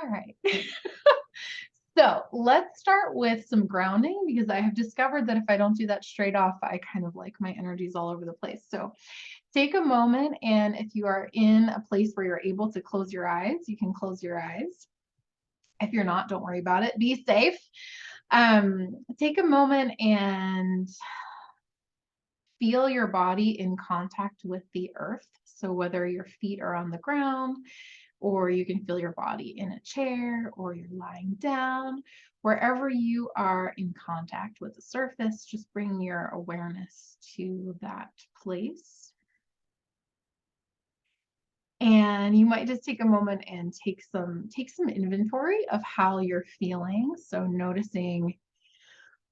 All right. So let's start with some grounding, because I have discovered that if I don't do that straight off, I kind of like my energy's all over the place. So take a moment, and if you are in a place where you're able to close your eyes, you can close your eyes. If you're not, don't worry about it. Be safe. Take a moment and feel your body in contact with the earth. So whether your feet are on the ground, or you can feel your body in a chair, or you're lying down, wherever you are in contact with the surface, just bring your awareness to that place. And you might just take a moment and take some inventory of how you're feeling. So noticing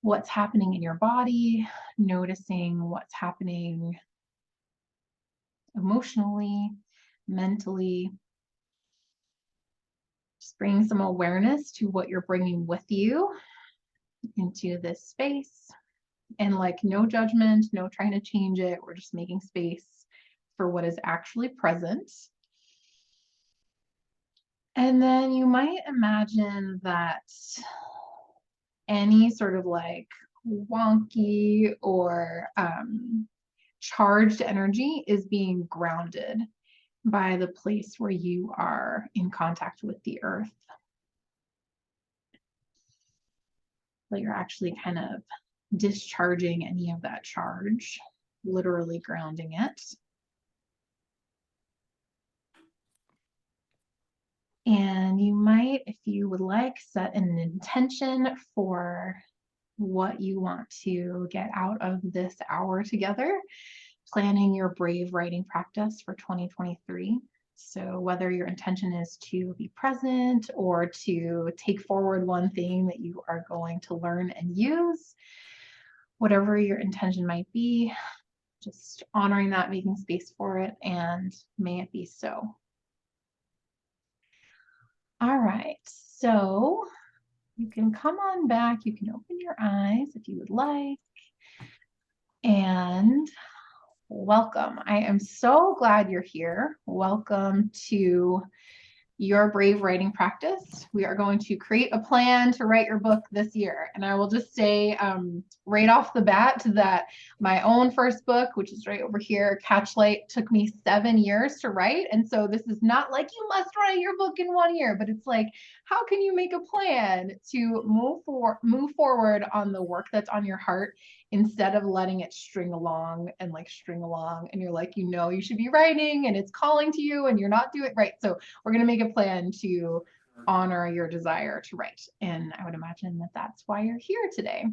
what's happening in your body, noticing what's happening emotionally, mentally. Just bring some awareness to what you're bringing with you into this space. And like, no judgment, no trying to change it. We're just making space for what is actually present. And then you might imagine that any sort of like wonky or charged energy is being grounded by the place where you are in contact with the earth. So you're actually kind of discharging any of that charge, literally grounding it. And you might, if you would like, set an intention for what you want to get out of this hour together, planning your brave writing practice for 2023. So whether your intention is to be present or to take forward one thing that you are going to learn and use, whatever your intention might be, just honoring that, making space for it, and may it be so. All right, so you can come on back. You can open your eyes if you would like. And welcome. I am so glad you're here. Welcome to your brave writing practice. We are going to create a plan to write your book this year. And I will just say right off the bat that my own first book, which is right over here, Catchlight, took me 7 years to write. And so this is not like you must write your book in 1 year, but it's like, how can you make a plan to move forward on the work that's on your heart, instead of letting it string along and you're like, you should be writing and it's calling to you and you're not doing it right. So we're going to make a plan to honor your desire to write. And I would imagine that that's why you're here today.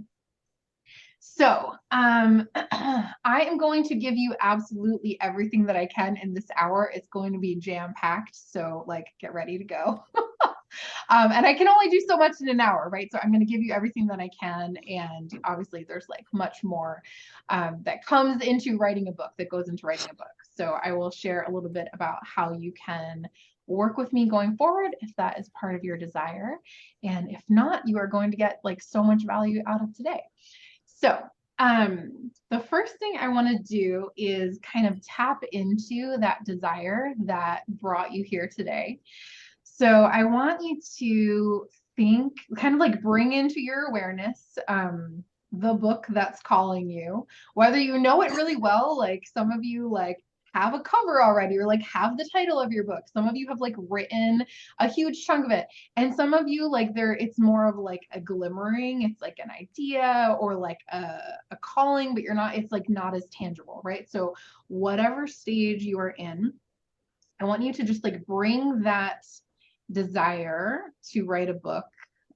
So I am going to give you absolutely everything that I can in this hour. It's going to be jam-packed, so like, get ready to go. And I can only do so much in an hour, right? So I'm going to give you everything that I can. And obviously there's like much more that comes into writing a book, that goes into writing a book. So I will share a little bit about how you can work with me going forward, if that is part of your desire. And if not, you are going to get like so much value out of today. So the first thing I want to do is kind of tap into that desire that brought you here today. So I want you to think, kind of like bring into your awareness the book that's calling you, whether you know it really well, like some of you like have a cover already, or like have the title of your book. Some of you have like written a huge chunk of it. And some of you like it's more of like a glimmering, it's like an idea or like a calling, but it's like not as tangible, right? So whatever stage you are in, I want you to just like bring that desire to write a book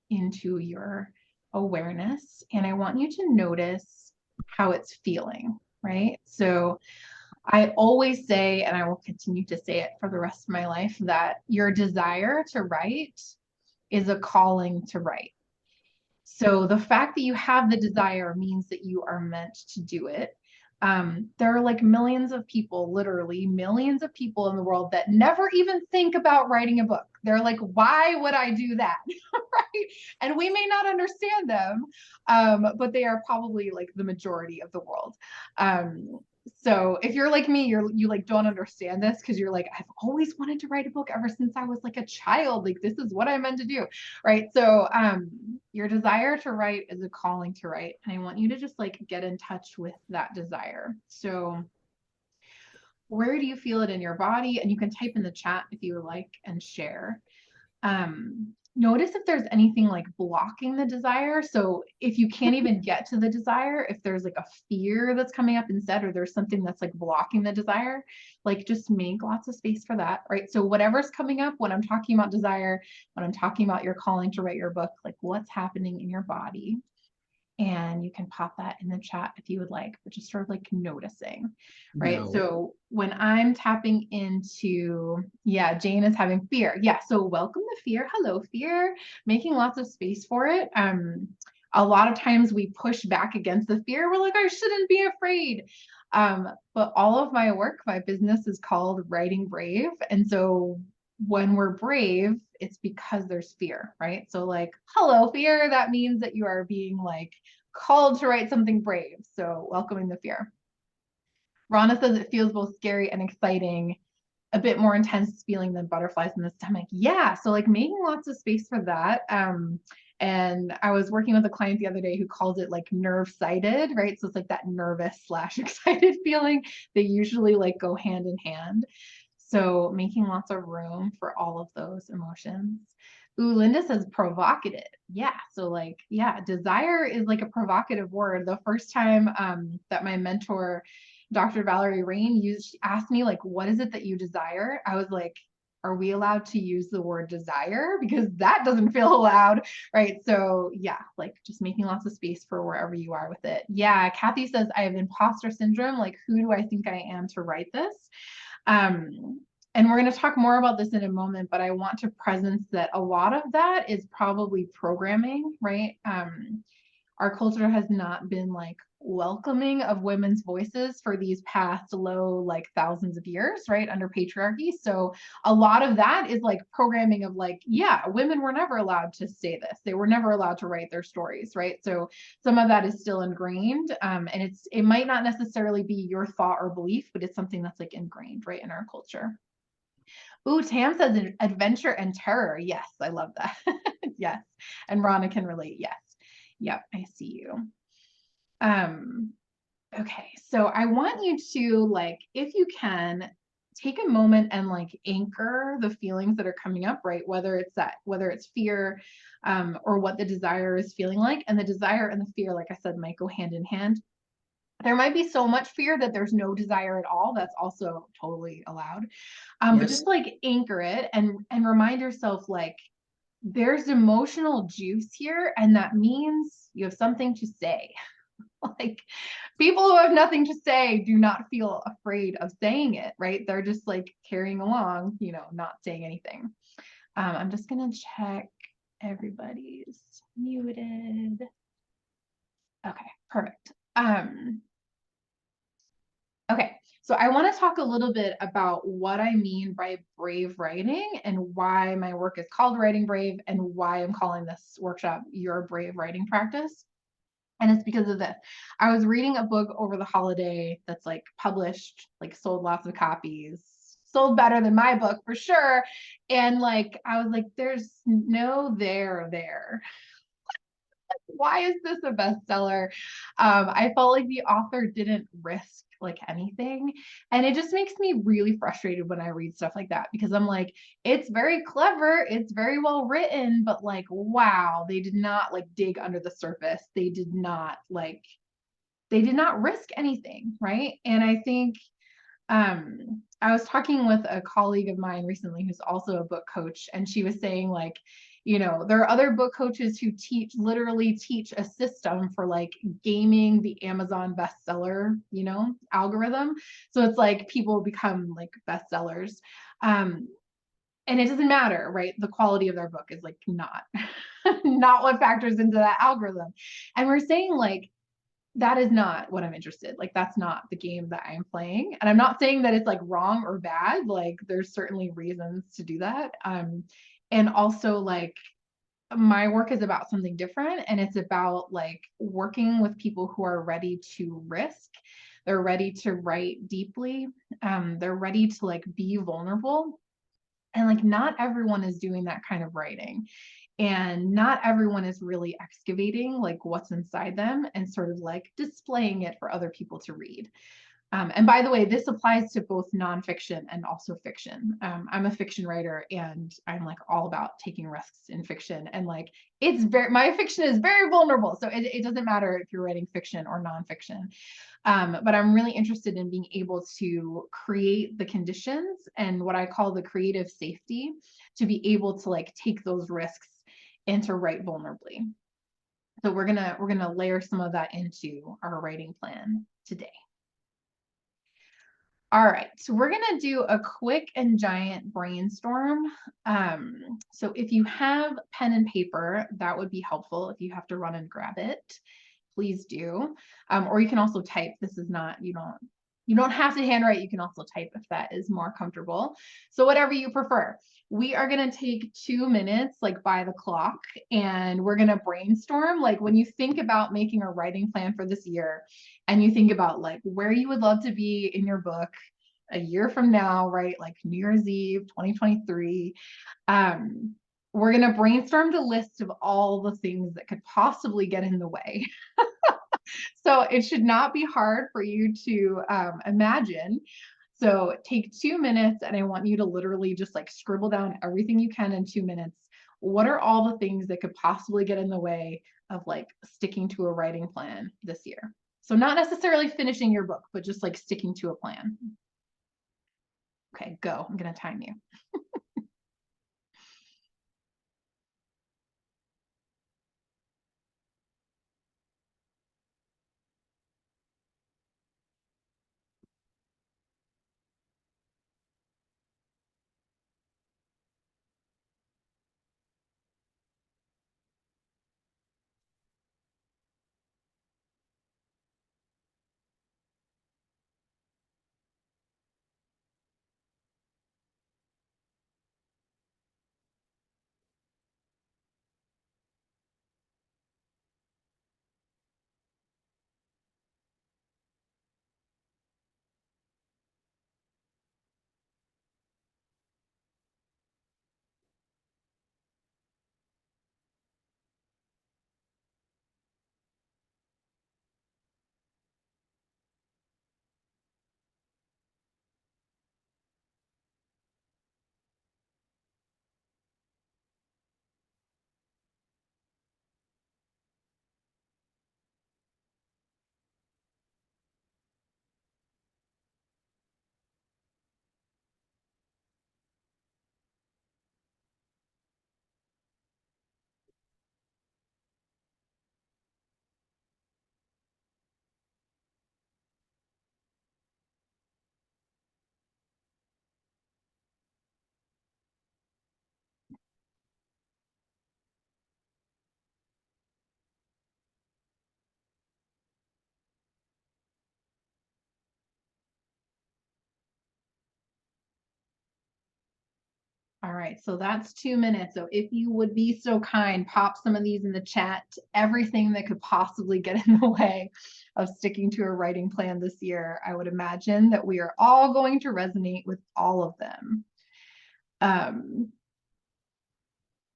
into your awareness. And I want you to notice how it's feeling, right? So I always say, and I will continue to say it for the rest of my life, that your desire to write is a calling to write. So the fact that you have the desire means that you are meant to do it. There are like millions of people, literally millions of people in the world that never even think about writing a book. They're like, why would I do that? Right? And we may not understand them, but they are probably like the majority of the world. So if you're like me, you like don't understand this because you're like, I've always wanted to write a book ever since I was like a child. Like this is what I meant to do, right? So your desire to write is a calling to write, and I want you to just like get in touch with that desire. So where do you feel it in your body? And you can type in the chat if you would like and share. Notice if there's anything like blocking the desire. So if you can't even get to the desire, if there's like a fear that's coming up instead, or there's something that's like blocking the desire, like just make lots of space for that, right? So whatever's coming up when I'm talking about desire, when I'm talking about your calling to write your book, like what's happening in your body. And you can pop that in the chat if you would like, but just sort of like noticing, right? No. So when I'm tapping into, yeah, Jane is having fear. Yeah, so welcome the fear. Hello, fear. Making lots of space for it. A lot of times we push back against the fear. We're like, I shouldn't be afraid. But all of my work, my business is called Writing Brave. And so when we're brave, it's because there's fear, right? So like, hello, fear, that means that you are being like called to write something brave. So welcoming the fear. Rana says it feels both scary and exciting, a bit more intense feeling than butterflies in the stomach. Yeah, so like making lots of space for that. And I was working with a client the other day who called it like nerve sighted, right? So it's like that nervous / excited feeling. They usually like go hand in hand. So making lots of room for all of those emotions. Ooh, Linda says provocative. Yeah. So like, yeah, desire is like a provocative word. The first time that my mentor, Dr. Valerie Rain, asked me like, what is it that you desire? I was like, are we allowed to use the word desire? Because that doesn't feel allowed, right? So yeah, like just making lots of space for wherever you are with it. Yeah, Kathy says, I have imposter syndrome. Like, who do I think I am to write this? And we're going to talk more about this in a moment, but I want to presence that a lot of that is probably programming, right? Our culture has not been like welcoming of women's voices for these past low like thousands of years, right, under patriarchy. So a lot of that is like programming of like, yeah, women were never allowed to say this, they were never allowed to write their stories, right? So some of that is still ingrained, and it might not necessarily be your thought or belief, but it's something that's like ingrained right in our culture. Ooh, Tam says adventure and terror. Yes, I love that. Yes, and Rana can relate. Yes. Yep, I see you. Okay, so I want you to like, if you can, take a moment and like anchor the feelings that are coming up, right? Whether it's fear, or what the desire is feeling like. And the desire and the fear, like I said, might go hand in hand. There might be so much fear that there's no desire at all. That's also totally allowed. But Yes. just like anchor it and remind yourself like there's emotional juice here, and that means you have something to say. Like people who have nothing to say do not feel afraid of saying it, right? They're just like carrying along, not saying anything. I'm just gonna check everybody's muted. Okay, perfect. Okay, so I want to talk a little bit about what I mean by brave writing and why my work is called Writing Brave and why I'm calling this workshop Your Brave Writing Practice. And it's because of this. I was reading a book over the holiday that's like published, like sold lots of copies, sold better than my book for sure. And like, I was like, there's no there. Why is this a bestseller? I felt like the author didn't risk like anything. And it just makes me really frustrated when I read stuff like that because I'm like, it's very clever, it's very well written, but like, wow, they did not like dig under the surface. They did not risk anything, right? And I think I was talking with a colleague of mine recently who's also a book coach, and she was saying like, there are other book coaches who literally teach a system for like gaming the Amazon bestseller, algorithm. So it's like people become like bestsellers. And it doesn't matter, right? The quality of their book is like not not what factors into that algorithm. And we're saying like that is not what I'm interested. Like that's not the game that I'm playing. And I'm not saying that it's like wrong or bad. Like there's certainly reasons to do that. And also like my work is about something different, and it's about like working with people who are ready to risk They're ready to write deeply. They're ready to like be vulnerable. And like not everyone is doing that kind of writing. And not everyone is really excavating like what's inside them and sort of like displaying it for other people to read. And by the way, this applies to both nonfiction and also fiction. I'm a fiction writer and I'm like all about taking risks in fiction. And like, my fiction is very vulnerable. So it doesn't matter if you're writing fiction or nonfiction. But I'm really interested in being able to create the conditions and what I call the creative safety to be able to like take those risks and to write vulnerably. So we're gonna layer some of that into our writing plan today. All right, so we're gonna do a quick and giant brainstorm. So if you have pen and paper, that would be helpful. If you have to run and grab it, please do. Or you can also type. This is not, you don't have to handwrite. You can also type if that is more comfortable. So whatever you prefer. We are gonna take 2 minutes, like by the clock, and we're gonna brainstorm. Like when you think about making a writing plan for this year, and you think about like where you would love to be in your book a year from now, right? Like New Year's Eve, 2023. We're going to brainstorm the list of all the things that could possibly get in the way. So it should not be hard for you to imagine. So take 2 minutes and I want you to literally just like scribble down everything you can in 2 minutes. What are all the things that could possibly get in the way of like sticking to a writing plan this year? So not necessarily finishing your book, but just like sticking to a plan. Okay, go. I'm going to time you. All right, so that's 2 minutes. So if you would be so kind, pop some of these in the chat, everything that could possibly get in the way of sticking to a writing plan this year. I would imagine that we are all going to resonate with all of them.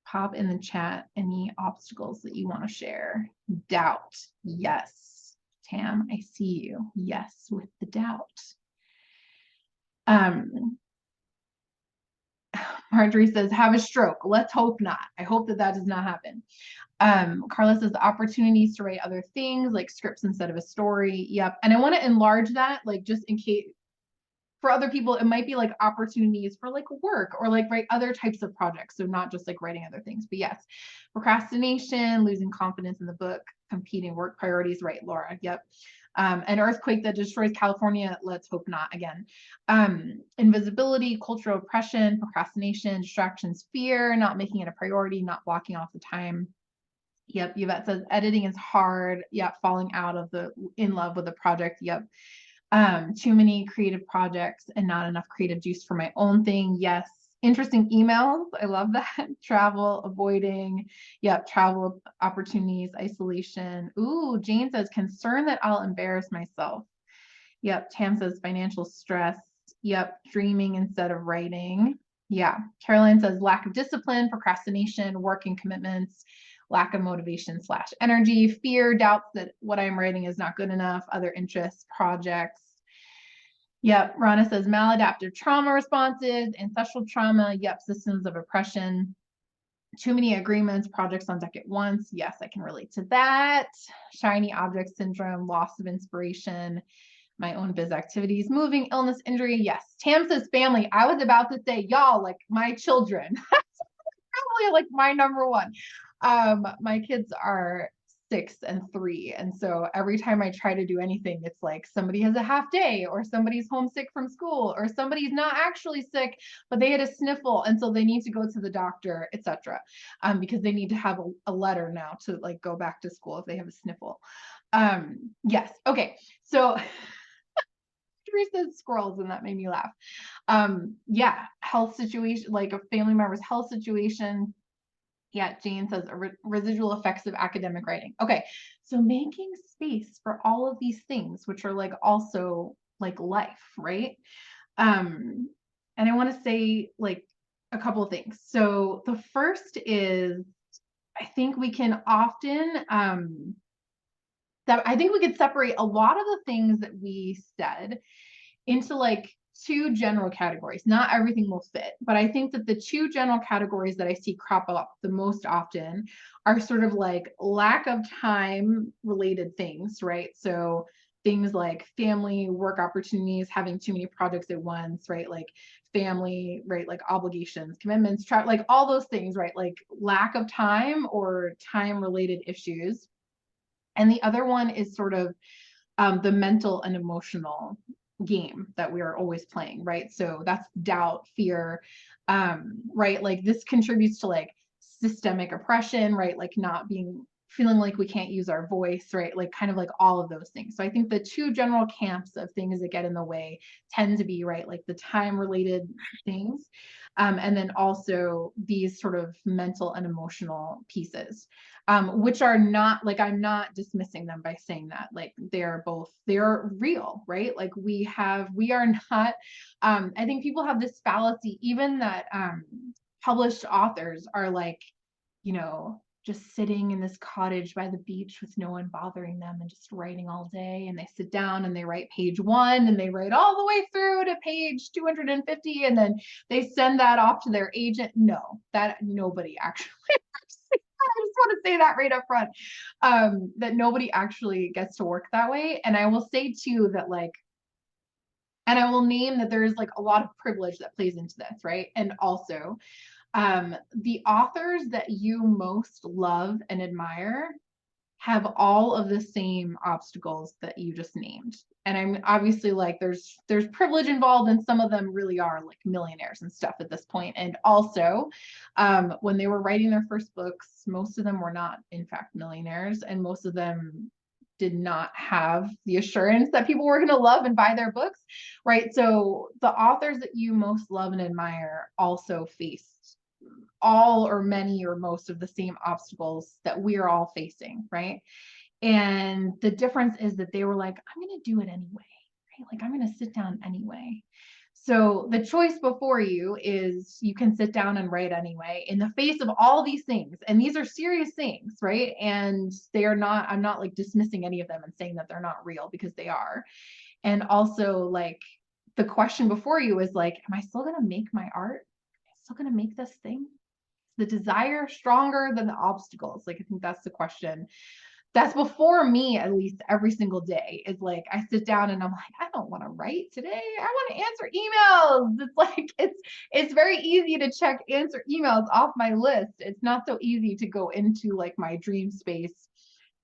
Pop in the chat any obstacles that you want to share. Doubt, yes. Tam, I see you. Yes, with the doubt. Marjorie says, have a stroke. Let's hope not. I hope that that does not happen. Carla says, opportunities to write other things like scripts instead of a story. Yep. And I want to enlarge that, like just in case for other people, it might be like opportunities for like work or like write other types of projects. So not just like writing other things, but yes, procrastination, losing confidence in the book, competing work priorities, right, Laura? Yep. An earthquake that destroys California, let's hope not again. Invisibility, cultural oppression, procrastination, distractions, fear, not making it a priority, not blocking off the time. Yep, Yvette says editing is hard. Yep, falling out of in love with the project. Yep. Too many creative projects and not enough creative juice for my own thing. Yes. Interesting emails. I love that. Travel, avoiding. Yep. Travel opportunities, isolation. Ooh, Jane says, concern that I'll embarrass myself. Yep. Tam says financial stress. Yep. Dreaming instead of writing. Yeah. Caroline says lack of discipline, procrastination, working commitments, lack of motivation / energy, fear, doubts that what I'm writing is not good enough, other interests, projects. Yep. Rana says maladaptive trauma responses, ancestral trauma. Yep. Systems of oppression. Too many agreements, projects on deck at once. Yes, I can relate to that. Shiny object syndrome, loss of inspiration, my own biz activities, moving, illness, injury. Yes. Tam says family. I was about to say, y'all, like my children. Probably like my number one. My kids are 6 and 3. And so every time I try to do anything, it's like somebody has a half day or somebody's homesick from school or somebody's not actually sick, but they had a sniffle. And so they need to go to the doctor, etc. Because they need to have a letter now to like go back to school if they have a sniffle. Yes. Okay. So says squirrels, and that made me laugh. Yeah, health situation, like a family member's health situation. Yeah, Jane says residual effects of academic writing. Okay, so making space for all of these things, which are like also like life, right? And I want to say like a couple of things. So the first is I think we can often that I think we could separate a lot of the things that we said into like 2 general categories. Not everything will fit, but I think that the 2 general categories that I see crop up the most often are sort of like lack of time related things, right? So things like family, work opportunities, having too many projects at once, right? Like family, right? Like obligations, commitments, like all those things, right? Like lack of time or time related issues. And the other one is sort of the mental and emotional game that we are always playing, right? So that's doubt, fear, right? Like this contributes to like systemic oppression, right? Like not being feeling like we can't use our voice, right? Like kind of like all of those things. So I think the 2 general camps of things that get in the way tend to be, right, like the time related things, and then also these sort of mental and emotional pieces, which are not like, I'm not dismissing them by saying that, like they're real, right? Like we are not, I think people have this fallacy, even that published authors are like, you know, just sitting in this cottage by the beach with no one bothering them and just writing all day. And they sit down and they write page 1 and they write all the way through to page 250. And then they send that off to their agent. No, that nobody actually I just want to say that right up front, that nobody actually gets to work that way. And I will say too that like, and I will name that there is like a lot of privilege that plays into this, right? And also, the authors that you most love and admire have all of the same obstacles that you just named. And I'm obviously like there's privilege involved, and some of them really are like millionaires and stuff at this point. And also, when they were writing their first books, most of them were not in fact millionaires, and most of them did not have the assurance that people were going to love and buy their books, right? So the authors that you most love and admire also faced all or many or most of the same obstacles that we are all facing, right? And the difference is that they were like, I'm going to do it anyway, right? Like, I'm going to sit down anyway. So the choice before you is you can sit down and write anyway in the face of all these things. And these are serious things, right? And they are not, I'm not like dismissing any of them and saying that they're not real, because they are. And also, like, the question before you is like, am I still going to make my art? Am I still going to make this thing? The desire stronger than the obstacles? Like, I think that's the question that's before me, at least every single day. Is like I sit down and I'm like, I don't want to write today, I want to answer emails. It's like it's very easy to check answer emails off my list. It's not so easy to go into like my dream space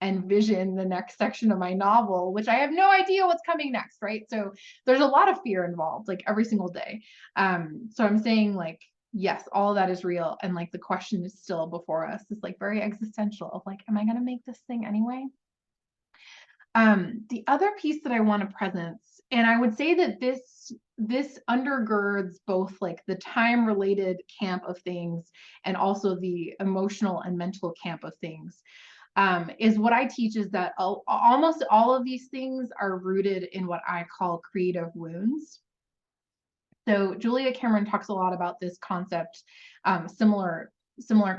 and vision the next section of my novel, which I have no idea what's coming next, right? So there's a lot of fear involved, like every single day. So I'm saying like, yes, all of that is real. And like the question is still before us. It's like very existential of like, am I going to make this thing anyway? The other piece that I want to presence, and I would say that this undergirds both like the time related camp of things and also the emotional and mental camp of things. is what I teach is that almost all of these things are rooted in what I call creative wounds. So Julia Cameron talks a lot about this concept, similar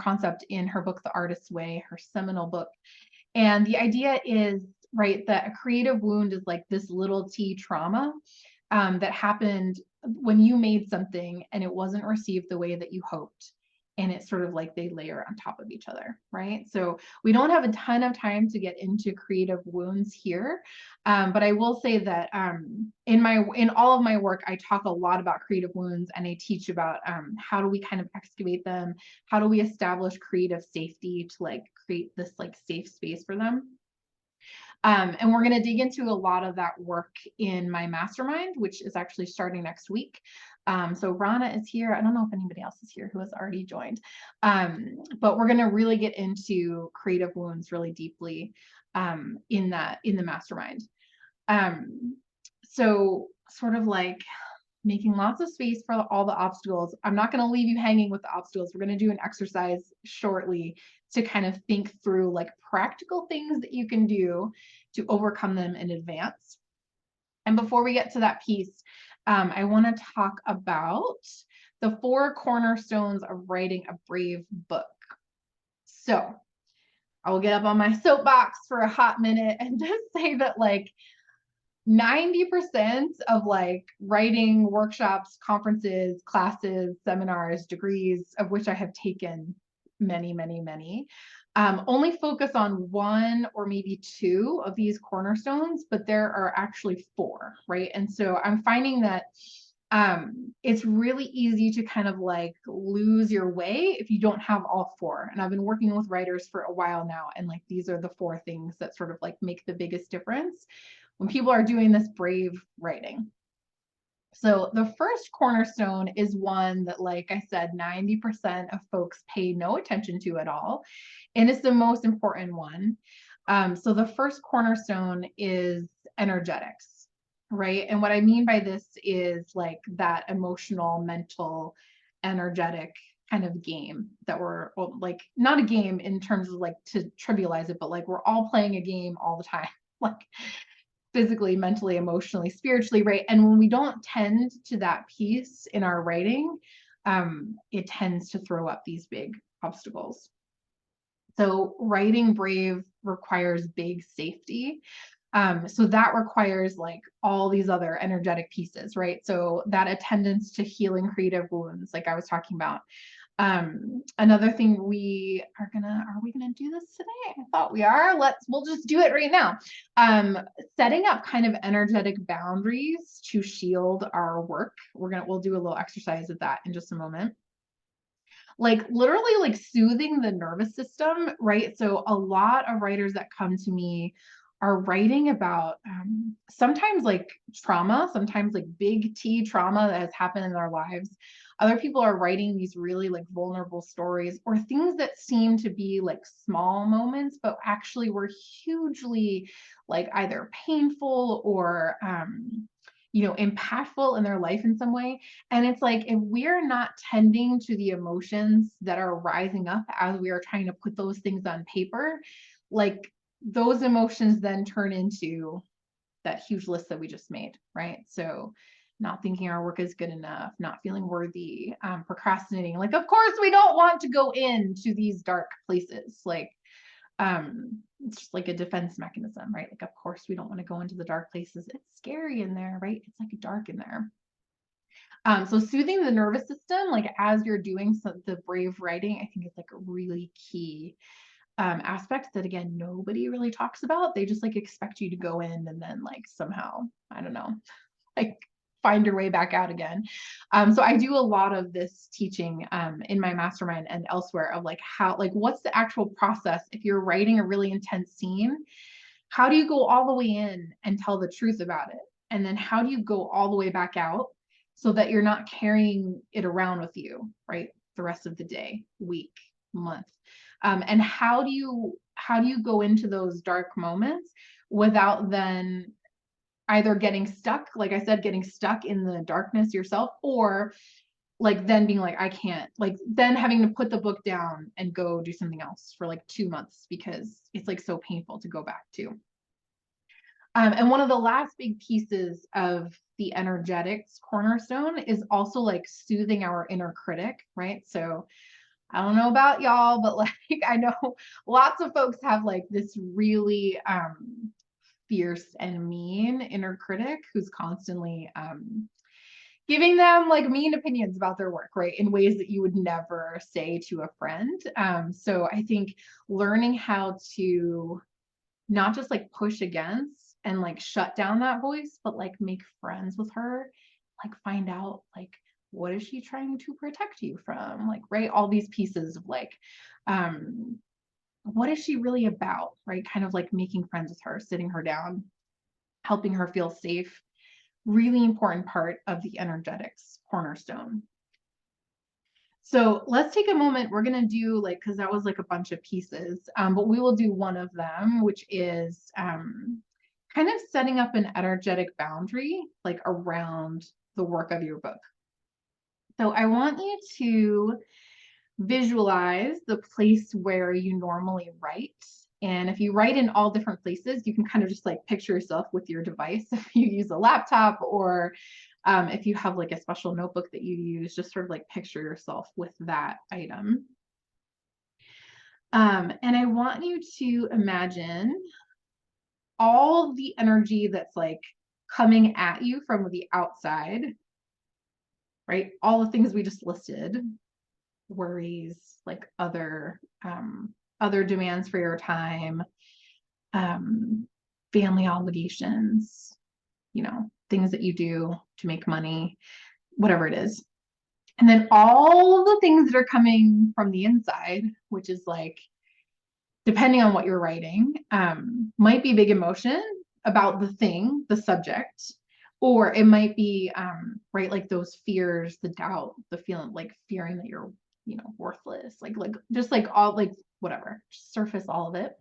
concept in her book, The Artist's Way, her seminal book. And the idea is, right, that a creative wound is like this little t trauma that happened when you made something and it wasn't received the way that you hoped. And it's sort of like they layer on top of each other, right? So we don't have a ton of time to get into creative wounds here, but I will say that in all of my work, I talk a lot about creative wounds, and I teach about how do we kind of excavate them, how do we establish creative safety to like create this like safe space for them. And we're going to dig into a lot of that work in my mastermind, which is actually starting next week. So Rana is here. I don't know if anybody else is here who has already joined, but we're going to really get into creative wounds really deeply in the mastermind. So sort of like making lots of space for all the obstacles. I'm not going to leave you hanging with the obstacles. We're going to do an exercise shortly to kind of think through like practical things that you can do to overcome them in advance. And before we get to that piece, I want to talk about the 4 cornerstones of writing a brave book. So I will get up on my soapbox for a hot minute and just say that like 90% of like writing workshops, conferences, classes, seminars, degrees, of which I have taken many, many, many, only focus on 1 or maybe 2 of these cornerstones, but there are actually 4, right? And so I'm finding that it's really easy to kind of like lose your way if you don't have all 4. And I've been working with writers for a while now, and like these are the 4 things that sort of like make the biggest difference when people are doing this brave writing. So the first cornerstone is one that, like I said, 90% of folks pay no attention to at all, and it's the most important one. So the first cornerstone is energetics, right? And what I mean by this is like that emotional, mental, energetic kind of game that we're, well, like not a game in terms of like to trivialize it, but like we're all playing a game all the time. Like physically, mentally, emotionally, spiritually, right? And when we don't tend to that piece in our writing, it tends to throw up these big obstacles. So writing brave requires big safety. So that requires like all these other energetic pieces, right? So that attendance to healing creative wounds, like I was talking about. Another thing are we gonna do this today? I thought we are. We'll just do it right now. Setting up kind of energetic boundaries to shield our work. We'll do a little exercise of that in just a moment. Like literally like soothing the nervous system, right? So a lot of writers that come to me are writing about sometimes like trauma, sometimes like big T trauma that has happened in their lives. Other people are writing these really like vulnerable stories or things that seem to be like small moments, but actually were hugely like either painful or impactful in their life in some way. And it's like, if we're not tending to the emotions that are rising up as we are trying to put those things on paper, like those emotions then turn into that huge list that we just made, right? So not thinking our work is good enough, not feeling worthy, procrastinating. Like, of course, we don't want to go into these dark places. Like, it's just like a defense mechanism, right? Like, of course, we don't want to go into the dark places. It's scary in there, right? It's like dark in there. So soothing the nervous system, like as you're doing the brave writing, I think it's like a really key aspect that, again, nobody really talks about. They just like expect you to go in and then like somehow, I don't know, like find your way back out again. So I do a lot of this teaching in my mastermind and elsewhere of like how, like what's the actual process if you're writing a really intense scene? How do you go all the way in and tell the truth about it? And then how do you go all the way back out so that you're not carrying it around with you, right? The rest of the day, week, month. And how do you go into those dark moments without then either getting stuck, like I said, getting stuck in the darkness yourself, or like then being like, I can't, like then having to put the book down and go do something else for like 2 months because it's like so painful to go back to. And one of the last big pieces of the energetics cornerstone is also like soothing our inner critic, right? So I don't know about y'all, but like I know lots of folks have like this really fierce and mean inner critic who's constantly giving them like mean opinions about their work, right? In ways that you would never say to a friend. So I think learning how to not just like push against and like shut down that voice, but like make friends with her, like find out like what is she trying to protect you from, like, right? All these pieces of like, what is she really about, right? Kind of like making friends with her, sitting her down, helping her feel safe. Really important part of the energetics cornerstone. So let's take a moment. We're going to do like, because that was like a bunch of pieces, but we will do one of them, which is kind of setting up an energetic boundary like around the work of your book. So I want you to visualize the place where you normally write. And if you write in all different places, you can kind of just like picture yourself with your device. If you use a laptop or if you have like a special notebook that you use, just sort of like picture yourself with that item. And I want you to imagine all the energy that's like coming at you from the outside, right? All the things we just listed, worries, like other demands for your time, family obligations, you know, things that you do to make money, whatever it is. And then all the things that are coming from the inside, which is like, depending on what you're writing, might be big emotion about the thing, the subject, or it might be, right, like those fears, the doubt, the feeling, like fearing that you're, you know, worthless, like just like all, like whatever, just surface all of it.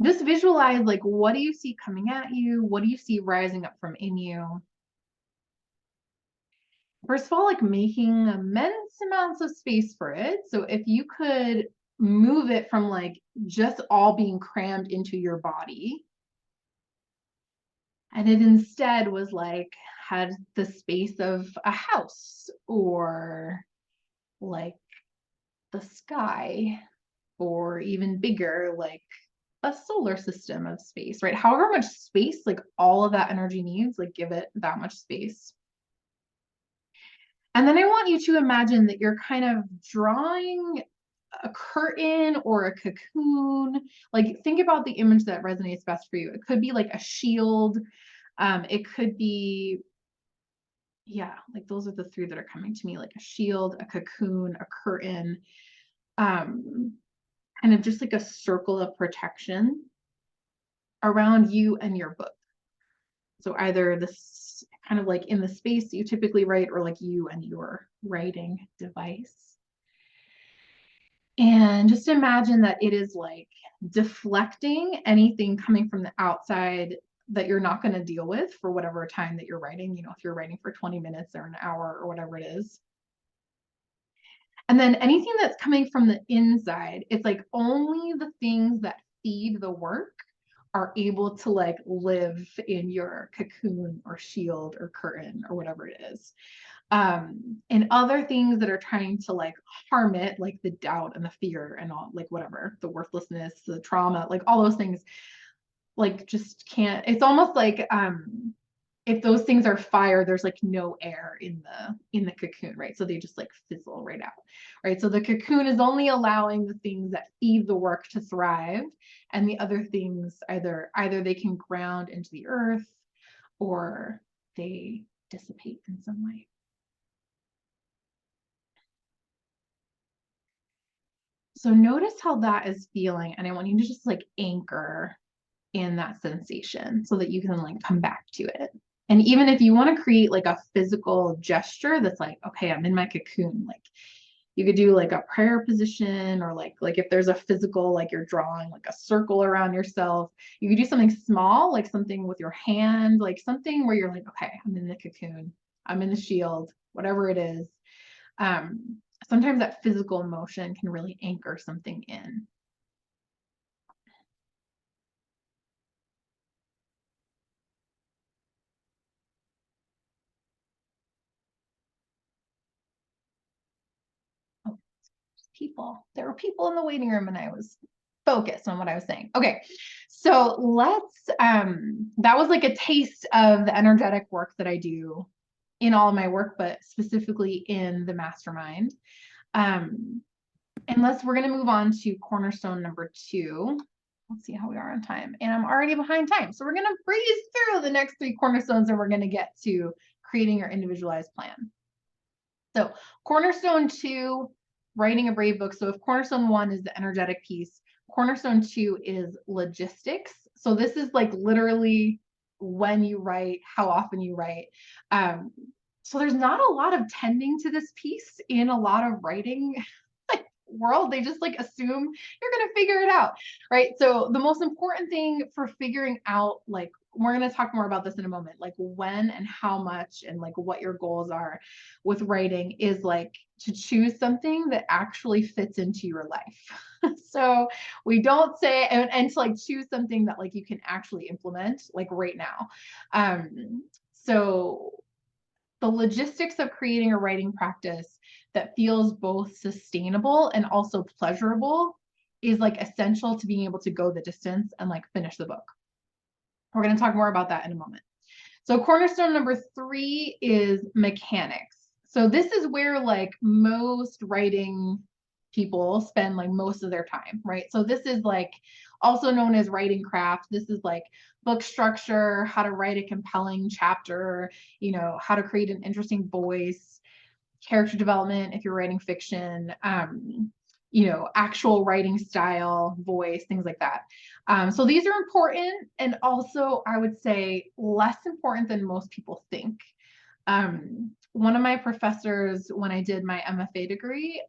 Just visualize, like, what do you see coming at you? What do you see rising up from in you? First of all, like making immense amounts of space for it. So if you could move it from like just all being crammed into your body, and it instead was like had the space of a house or like the sky, or even bigger, like a solar system of space, right? However much space like all of that energy needs, like give it that much space. And then I want you to imagine that you're kind of drawing a curtain or a cocoon. Like think about the image that resonates best for you. It could be like a shield. It could be, yeah, like those are the three that are coming to me, like a shield, a cocoon, a curtain, kind of just like a circle of protection around you and your book. So either this kind of like in the space you typically write, or like you and your writing device. And just imagine that it is like deflecting anything coming from the outside that you're not going to deal with for whatever time that you're writing, you know, if you're writing for 20 minutes or an hour or whatever it is. And then anything that's coming from the inside, it's like only the things that feed the work are able to like live in your cocoon or shield or curtain or whatever it is. And other things that are trying to like harm it, like the doubt and the fear and all, like whatever, the worthlessness, the trauma, like all those things, like just can't. It's almost like if those things are fire, there's like no air in the cocoon, right? So they just like fizzle right out, right? So the cocoon is only allowing the things that feed the work to thrive, and the other things either they can ground into the earth or they dissipate in some way. So notice how that is feeling, and I want you to just like anchor in that sensation so that you can like come back to it. And even if you want to create like a physical gesture that's like, okay, I'm in my cocoon, like you could do like a prayer position, or like if there's a physical, like you're drawing like a circle around yourself, you could do something small, like something with your hand, like something where you're like, okay, I'm in the cocoon, I'm in the shield, whatever it is. Sometimes that physical motion can really anchor something in. Oh, people. There were people in the waiting room and I was focused on what I was saying. Okay, so let's, that was like a taste of the energetic work that I do in all of my work, but specifically in the mastermind. Unless we're going to move on to cornerstone number 2. Let's see how we are on time. And I'm already behind time. So we're going to breeze through the next 3 cornerstones and we're going to get to creating your individualized plan. So cornerstone 2, writing a brave book. So if cornerstone 1 is the energetic piece, cornerstone 2 is logistics. So this is like literally when you write, how often you write. So there's not a lot of tending to this piece in a lot of writing world. They just like assume you're going to figure it out, right? So the most important thing for figuring out, like, we're going to talk more about this in a moment, like when and how much and like what your goals are with writing, is like to choose something that actually fits into your life. So we don't say, and to like choose something that like you can actually implement like right now. So the logistics of creating a writing practice that feels both sustainable and also pleasurable is like essential to being able to go the distance and like finish the book. We're going to talk more about that in a moment. So cornerstone number 3 is mechanics. So this is where like most writing people spend like most of their time, right? So this is like also known as writing craft. This is like book structure, how to write a compelling chapter, you know, how to create an interesting voice, character development if you're writing fiction, you know, actual writing style, voice, things like that. So these are important, and also I would say less important than most people think. One of my professors, when I did my MFA degree,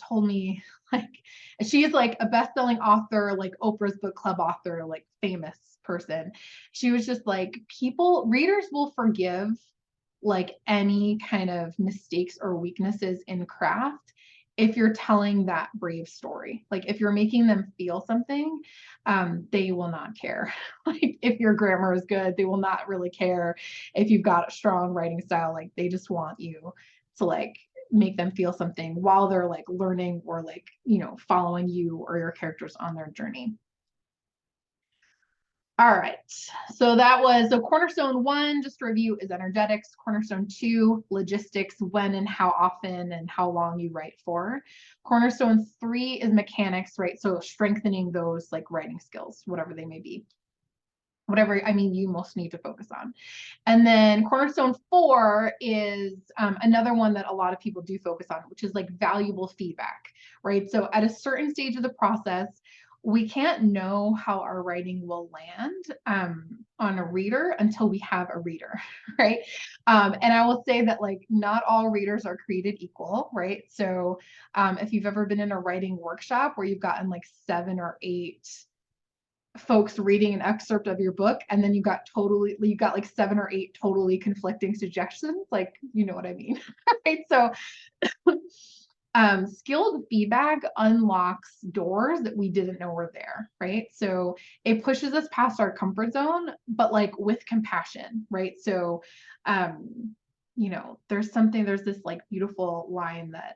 told me, like, she's like a best-selling author, like Oprah's book club author, like famous person. She was just like, readers will forgive like any kind of mistakes or weaknesses in craft if you're telling that brave story. Like if you're making them feel something, they will not care. Like if your grammar is good, they will not really care if you've got a strong writing style. Like they just want you to like make them feel something while they're like learning or like, you know, following you or your characters on their journey. All right, so that was, so cornerstone 1, just to review, is energetics. Cornerstone 2, logistics, when and how often and how long you write for. Cornerstone 3 is mechanics, right? So strengthening those like writing skills, whatever they may be. Whatever, I mean, you most need to focus on. And then cornerstone 4 is another one that a lot of people do focus on, which is like valuable feedback, right? So at a certain stage of the process, we can't know how our writing will land on a reader until we have a reader, right? And I will say that like not all readers are created equal, right? So if you've ever been in a writing workshop where you've gotten like 7 or 8 folks reading an excerpt of your book and then you got like 7 or 8 totally conflicting suggestions, like, you know what I mean. Right? So skilled feedback unlocks doors that we didn't know were there, right? So it pushes us past our comfort zone, but like with compassion, right? So you know, there's this like beautiful line that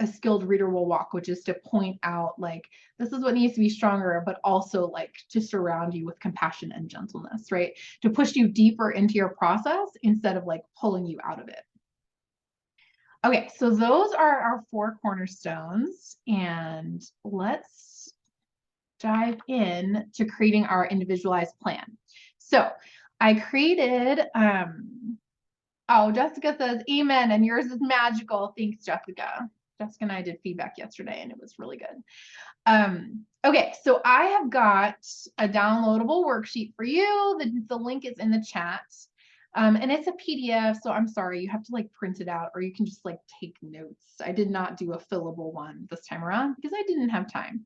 a skilled reader will walk, which is to point out like, this is what needs to be stronger, but also like to surround you with compassion and gentleness, right? To push you deeper into your process instead of like pulling you out of it. Okay, so those are our 4 cornerstones, and let's dive in to creating our individualized plan. So I created, oh, Jessica says, amen, and yours is magical. Thanks, Jessica. Jessica and I did feedback yesterday, and it was really good. Okay, so I have got a downloadable worksheet for you. The link is in the chat. And it's a PDF, so I'm sorry, you have to like print it out or you can just like take notes. I did not do a fillable one this time around because I didn't have time.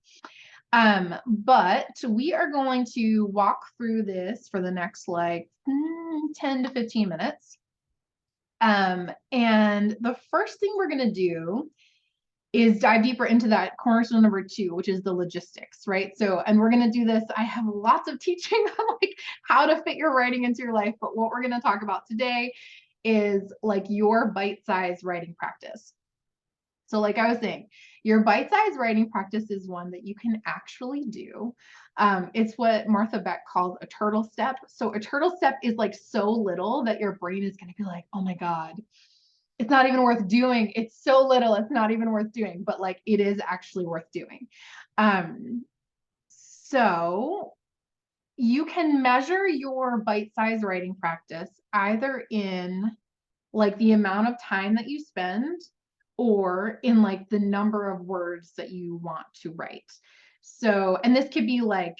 But we are going to walk through this for the next like 10 to 15 minutes. And the first thing we're going to do is dive deeper into that cornerstone number 2, which is the logistics, right? So, and we're going to do this. I have lots of teaching on like how to fit your writing into your life, but what we're going to talk about today is like your bite-sized writing practice. So like I was saying, your bite-sized writing practice is one that you can actually do. It's what Martha Beck calls a turtle step. So a turtle step is like so little that your brain is going to be like, oh my God, it's not even worth doing. It's so little, it's not even worth doing, but like it is actually worth doing. So you can measure your bite-sized writing practice either in like the amount of time that you spend or in like the number of words that you want to write. So, and this could be like,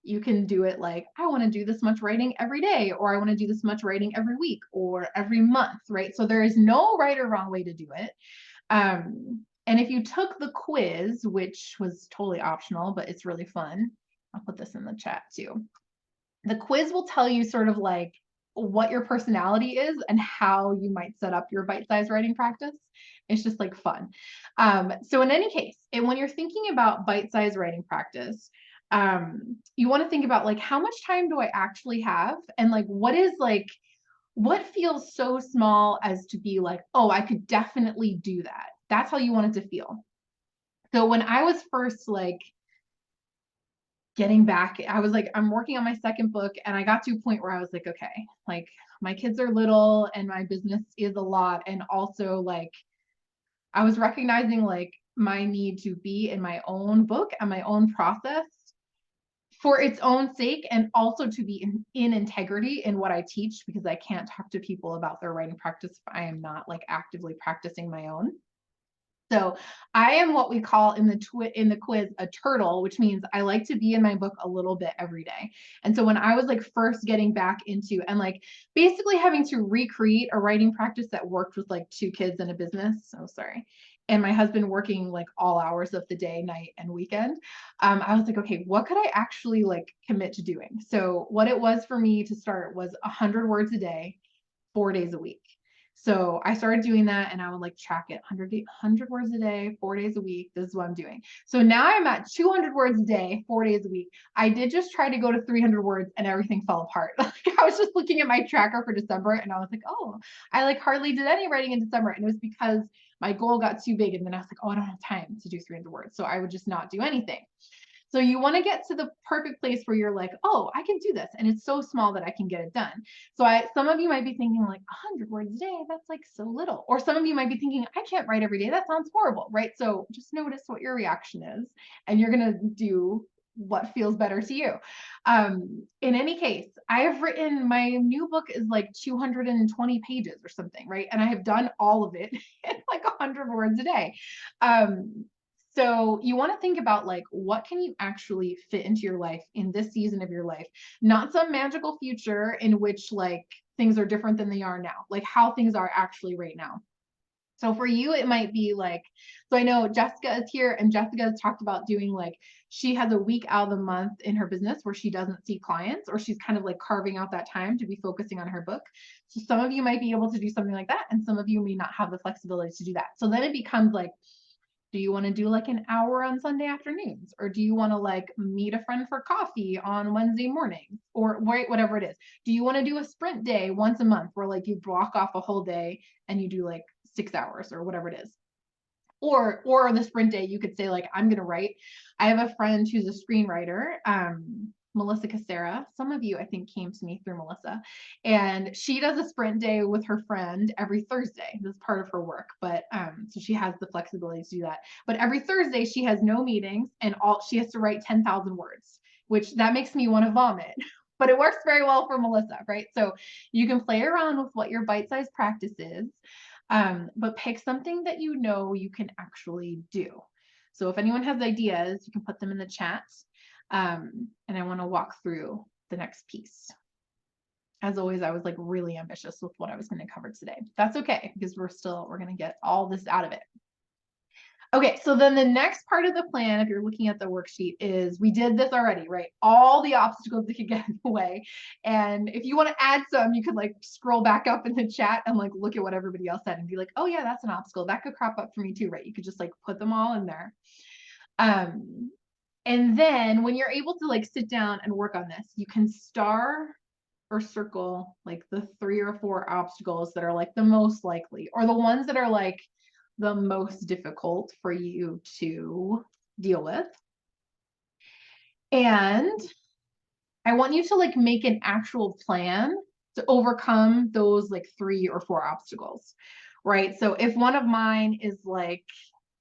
you can do it like, I want to do this much writing every day, or I want to do this much writing every week or every month, right? So there is no right or wrong way to do it. And if you took the quiz, which was totally optional, but it's really fun, I'll put this in the chat too. The quiz will tell you sort of like what your personality is and how you might set up your bite-sized writing practice. It's just like fun. So in any case, and when you're thinking about bite-sized writing practice, you want to think about like, how much time do I actually have? And like, what feels so small as to be like, oh, I could definitely do that. That's how you want it to feel. So when I was first like getting back, I was like, I'm working on my second book, and I got to a point where I was like, okay, like my kids are little and my business is a lot. And also like, I was recognizing like my need to be in my own book and my own process for its own sake, and also to be in integrity in what I teach, because I can't talk to people about their writing practice if I am not like actively practicing my own. So I am what we call in the quiz a turtle, which means I like to be in my book a little bit every day. And so when I was like first getting back into and like basically having to recreate a writing practice that worked with like 2 kids and a business, and my husband working like all hours of the day, night, and weekend, I was like, okay, what could I actually like commit to doing? So what it was for me to start was 100 words a day, 4 days a week. So I started doing that, and I would like track it 100 words a day, 4 days a week. This is what I'm doing. So now I'm at 200 words a day, 4 days a week. I did just try to go to 300 words and everything fell apart. Like I was just looking at my tracker for December and I was like, oh, I like hardly did any writing in December. And it was because my goal got too big. And then I was like, oh, I don't have time to do 300 words. So I would just not do anything. So you want to get to the perfect place where you're like, oh, I can do this. And it's so small that I can get it done. So some of you might be thinking like 100 words a day, that's like so little. Or some of you might be thinking, I can't write every day. That sounds horrible, right? So just notice what your reaction is, and you're going to do what feels better to you. In any case, I have written, my new book is like 220 pages or something, right? And I have done all of it in like 100 words a day. So you want to think about like, what can you actually fit into your life in this season of your life? Not some magical future in which like things are different than they are now, like how things are actually right now. So for you, it might be like, so I know Jessica is here, and Jessica has talked about doing like, she has a week out of the month in her business where she doesn't see clients, or she's kind of like carving out that time to be focusing on her book. So some of you might be able to do something like that, and some of you may not have the flexibility to do that. So then it becomes like, do you want to do like an hour on Sunday afternoons? Or do you want to like meet a friend for coffee on Wednesday mornings, or whatever it is? Do you want to do a sprint day once a month where like you block off a whole day and you do like 6 hours or whatever it is? Or the sprint day, you could say like, I'm going to write. I have a friend who's a screenwriter, Melissa Casera. Some of you, I think, came to me through Melissa, and she does a sprint day with her friend every Thursday. This is part of her work, but so she has the flexibility to do that. But every Thursday, she has no meetings, and she has to write 10,000 words, which that makes me want to vomit. But it works very well for Melissa, right? So you can play around with what your bite-sized practice is. But pick something that you know you can actually do. So if anyone has ideas, you can put them in the chat. And I want to walk through the next piece. As always, I was like really ambitious with what I was going to cover today. That's okay, because we're going to get all this out of it. Okay, so then the next part of the plan, if you're looking at the worksheet, is we did this already, right? All the obstacles that could get in the way. And if you want to add some, you could like scroll back up in the chat and like look at what everybody else said and be like, oh yeah, that's an obstacle. That could crop up for me too, right? You could just like put them all in there. And then when you're able to like sit down and work on this, you can star or circle like the 3 or 4 obstacles that are like the most likely, or the ones that are like the most difficult for you to deal with. And I want you to like make an actual plan to overcome those like 3 or 4 obstacles, right? So if one of mine is like,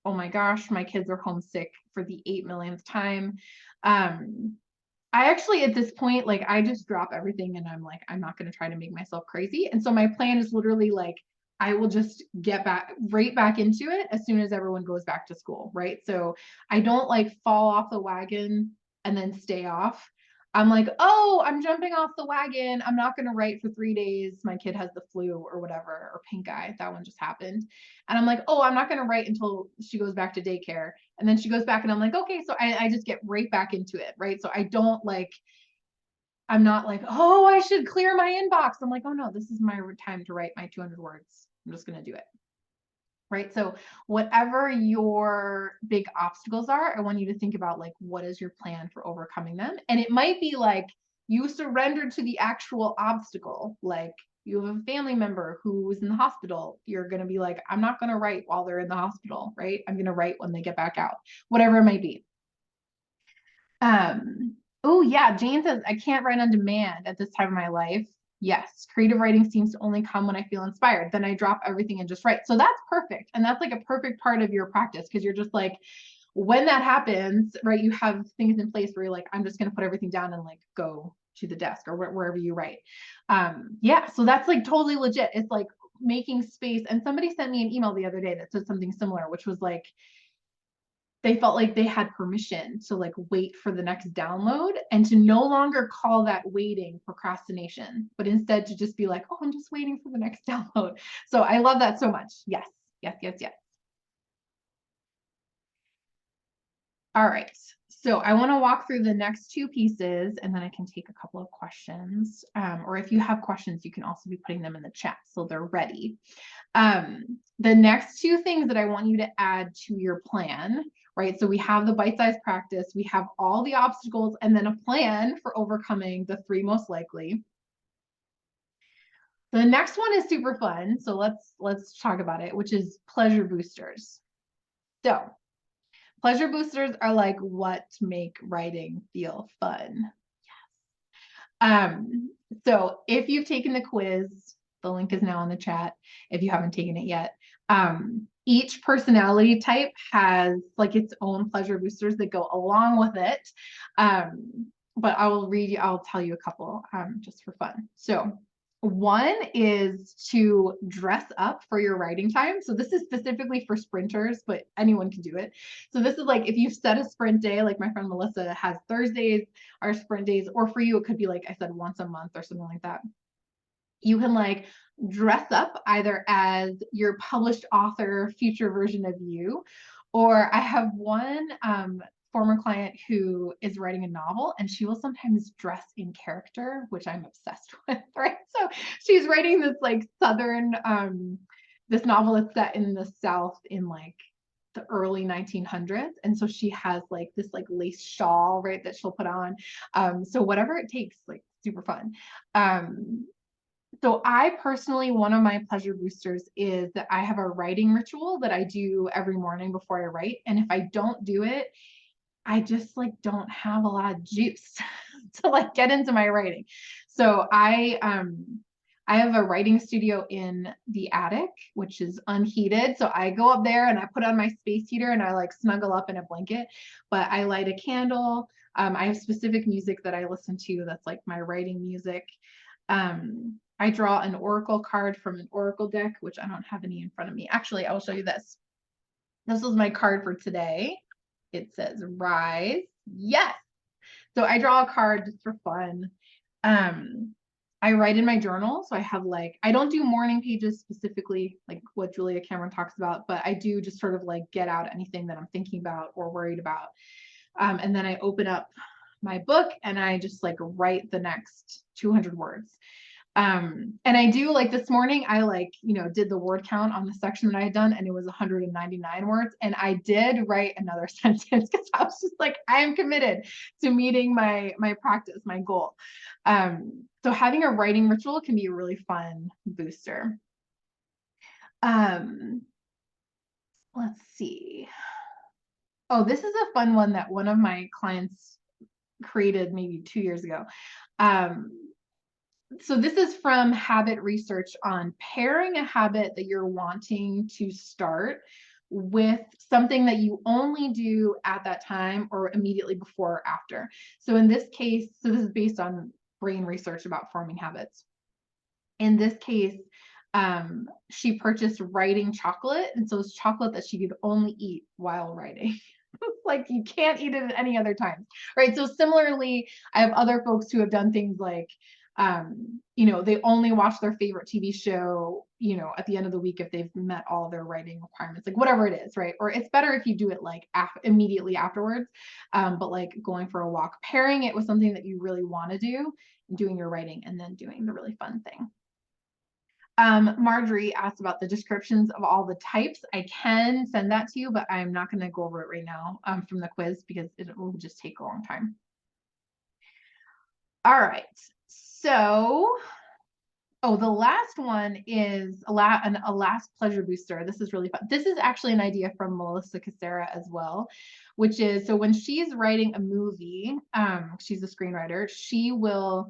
oh my gosh, my kids are homesick for the 8 millionth time. I actually, at this point, like I just drop everything and I'm like, I'm not going to try to make myself crazy. And so my plan is literally like, I will just get right back into it as soon as everyone goes back to school, right? So I don't like fall off the wagon and then stay off. I'm like, oh, I'm jumping off the wagon. I'm not going to write for 3 days. My kid has the flu or whatever, or pink eye. That one just happened. And I'm like, oh, I'm not going to write until she goes back to daycare. And then she goes back and I'm like, okay, so I just get right back into it, right? So I don't like, I'm not like, oh, I should clear my inbox. I'm like, oh no, this is my time to write my 200 words. I'm just going to do it. Right. So whatever your big obstacles are, I want you to think about like, what is your plan for overcoming them? And it might be like you surrender to the actual obstacle. Like you have a family member who is in the hospital. You're going to be like, I'm not going to write while they're in the hospital, right? I'm going to write when they get back out, whatever it might be. Oh yeah, Jane says, I can't write on demand at this time of my life. Yes, creative writing seems to only come when I feel inspired. Then I drop everything and just write. So that's perfect. And that's like a perfect part of your practice because you're just like, when that happens, right, you have things in place where you're like, I'm just going to put everything down and like go to the desk or wherever you write. Yeah, so that's like totally legit. It's like making space. And somebody sent me an email the other day that said something similar, which was like, they felt like they had permission to like wait for the next download and to no longer call that waiting procrastination, but instead to just be like, oh, I'm just waiting for the next download. So I love that so much. Yes, yes, yes, yes. All right. So I want to walk through the next 2 pieces and then I can take a couple of questions. Or if you have questions, you can also be putting them in the chat so they're ready. The next 2 things that I want you to add to your plan, right? So we have the bite-sized practice, we have all the obstacles, and then a plan for overcoming the 3 most likely. The next one is super fun. So let's talk about it, which is pleasure boosters. So pleasure boosters are like what make writing feel fun. So if you've taken the quiz, the link is now in the chat if you haven't taken it yet. Each personality type has like its own pleasure boosters that go along with it. But I'll tell you a couple just for fun. So one is to dress up for your writing time. So this is specifically for sprinters, but anyone can do it. So this is like if you've set a sprint day, like my friend Melissa has Thursdays are sprint days, or for you, it could be like I said, once a month or something like that. You can like dress up either as your published author, future version of you, or I have one former client who is writing a novel and she will sometimes dress in character, which I'm obsessed with, right? So she's writing this like Southern, this novel that's set in the South in like the early 1900s. And so she has like this like lace shawl, right, that she'll put on. So whatever it takes, like super fun. So I personally, one of my pleasure boosters is that I have a writing ritual that I do every morning before I write. And if I don't do it, I just like don't have a lot of juice to like get into my writing. So I have a writing studio in the attic, which is unheated. So I go up there and I put on my space heater and I like snuggle up in a blanket, but I light a candle. I have specific music that I listen to that's like my writing music. I draw an oracle card from an oracle deck, which I don't have any in front of me. Actually, I will show you this. This was my card for today. It says rise. Yes. So I draw a card just for fun. I write in my journal. So I have like, I don't do morning pages specifically, like what Julia Cameron talks about, but I do just sort of like get out anything that I'm thinking about or worried about. And then I open up my book and I just like write the next 200 words. And I do like this morning, I like, did the word count on the section that I had done and it was 199 words. And I did write another sentence because I was just like, I am committed to meeting my practice, my goal. So having a writing ritual can be a really fun booster. Let's see. Oh, this is a fun one that one of my clients created maybe 2 years ago. So this is from habit research on pairing a habit that you're wanting to start with something that you only do at that time or immediately before or after. So in this case, so this is based on brain research about forming habits. In this case, she purchased writing chocolate. And so it's chocolate that she could only eat while writing. Like you can't eat it at any other time, right? So similarly, I have other folks who have done things like, they only watch their favorite TV show, at the end of the week if they've met all their writing requirements, like whatever it is, right? Or it's better if you do it like immediately afterwards, but like going for a walk, pairing it with something that you really want to do, doing your writing, and then doing the really fun thing. Marjorie asked about the descriptions of all the types. I can send that to you, but I'm not going to go over it right now from the quiz because it will just take a long time. All right. So, the last one is a last pleasure booster. This is really fun. This is actually an idea from Melissa Cassera as well, which is, so when she's writing a movie, she's a screenwriter, she will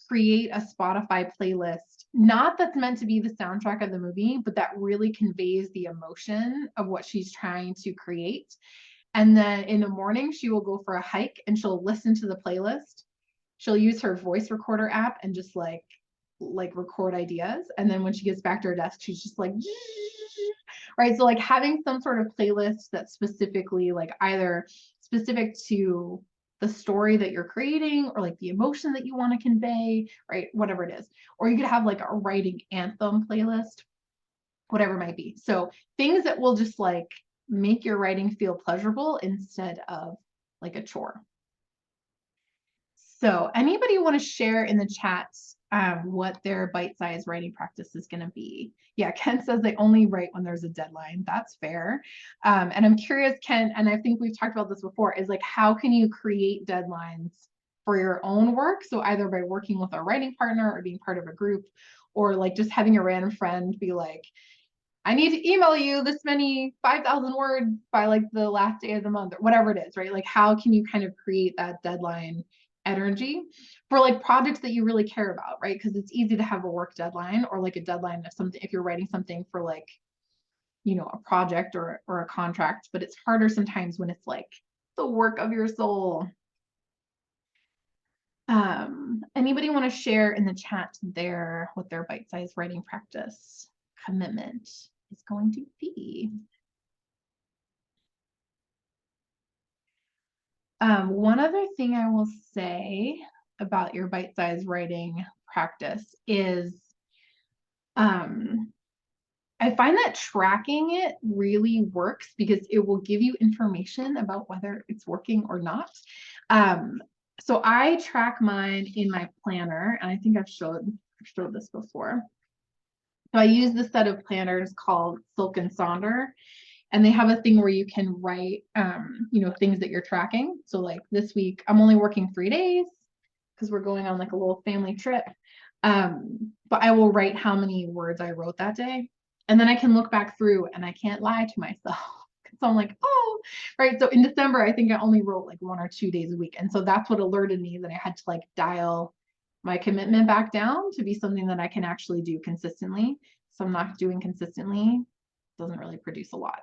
create a Spotify playlist, not that's meant to be the soundtrack of the movie, but that really conveys the emotion of what she's trying to create. And then in the morning, she will go for a hike and she'll listen to the playlist. She'll use her voice recorder app and just like record ideas. And then when she gets back to her desk, she's just like, right? So like having some sort of playlist that's specifically like either specific to the story that you're creating or like the emotion that you want to convey, right? Whatever it is. Or you could have like a writing anthem playlist, whatever it might be. So things that will just like make your writing feel pleasurable instead of like a chore. So anybody want to share in the chats what their bite-sized writing practice is going to be? Yeah, Ken says they only write when there's a deadline. That's fair. And I'm curious, Ken, and I think we've talked about this before, is like how can you create deadlines for your own work? So either by working with a writing partner or being part of a group, or like just having a random friend be like, I need to email you this many 5,000 words by like the last day of the month or whatever it is, right? Like how can you kind of create that deadline energy for like projects that you really care about, right? Because it's easy to have a work deadline or like a deadline of something if you're writing something for like, a project or a contract, but it's harder sometimes when it's like the work of your soul. Anybody want to share in the chat what their bite-sized writing practice commitment is going to be? One other thing I will say about your bite-sized writing practice is I find that tracking it really works because it will give you information about whether it's working or not. So I track mine in my planner, and I think I've showed this before. So I use this set of planners called Silk and Sonder, and they have a thing where you can write, things that you're tracking. So like this week, I'm only working 3 days because we're going on like a little family trip. But I will write how many words I wrote that day. And then I can look back through and I can't lie to myself. So I'm like, oh, right. So in December, I think I only wrote like 1 or 2 days a week. And so that's what alerted me that I had to like dial my commitment back down to be something that I can actually do consistently. So I'm not doing consistently, doesn't really produce a lot.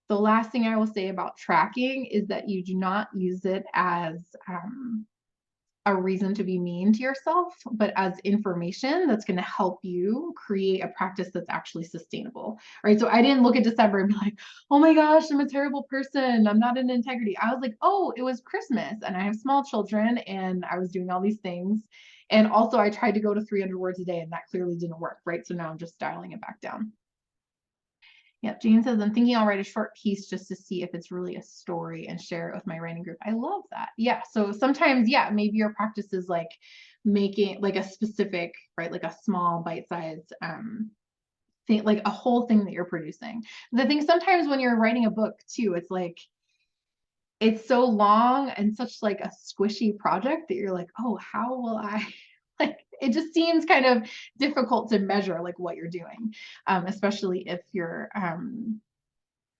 The last thing I will say about tracking is that you do not use it as a reason to be mean to yourself, but as information that's going to help you create a practice that's actually sustainable, right? So I didn't look at December and be like, oh my gosh, I'm a terrible person. I'm not in integrity. I was like, oh, it was Christmas and I have small children and I was doing all these things. And also I tried to go to 300 words a day and that clearly didn't work, right? So now I'm just dialing it back down. Yep, Jane says, I'm thinking I'll write a short piece just to see if it's really a story and share it with my writing group. I love that. Yeah, so sometimes, yeah, maybe your practice is like making like a specific, right, like a small bite-sized thing, like a whole thing that you're producing. The thing sometimes when you're writing a book too, it's like, it's so long and such like a squishy project that you're like, oh, how will I like it just seems kind of difficult to measure like what you're doing, especially if you're